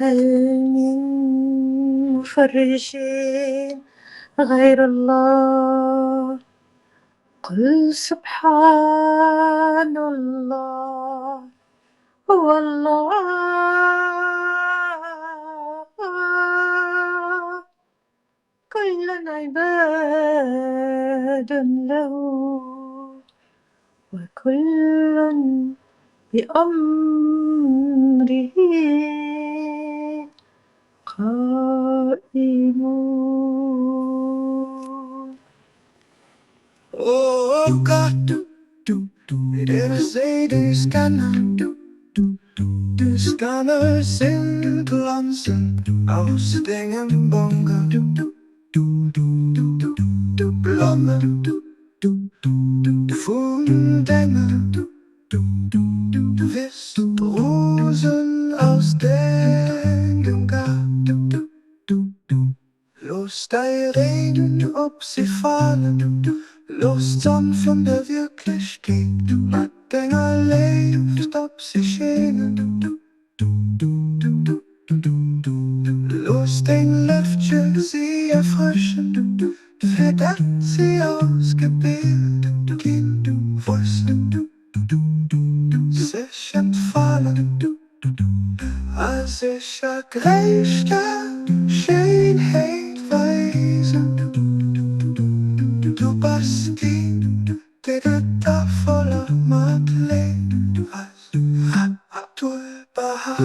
هل من مفرج غير الله قل سبحان الله هو الله كل عباد له وكل بأمره قائمون. Oh Gott, mit Erzéi Dës Kanner, Dës Kanner sind Glanzen aus Dengem Bongert. Blomme von Denger Wiss, Rosen aus Dengem Gaart. Los Däi Reen, ob sie falen, los Sonn von der Wierklechkeet, Denger Léift, ob sie schéngen. Los Deng Lëftche, sie erfrëschen, datt sie ausgebilt, ginn, wuessen, sech entfalen, gréisster, Schéinheet, weisen. Du bist die Gott, voller Matleed, Abdu'l Bahá.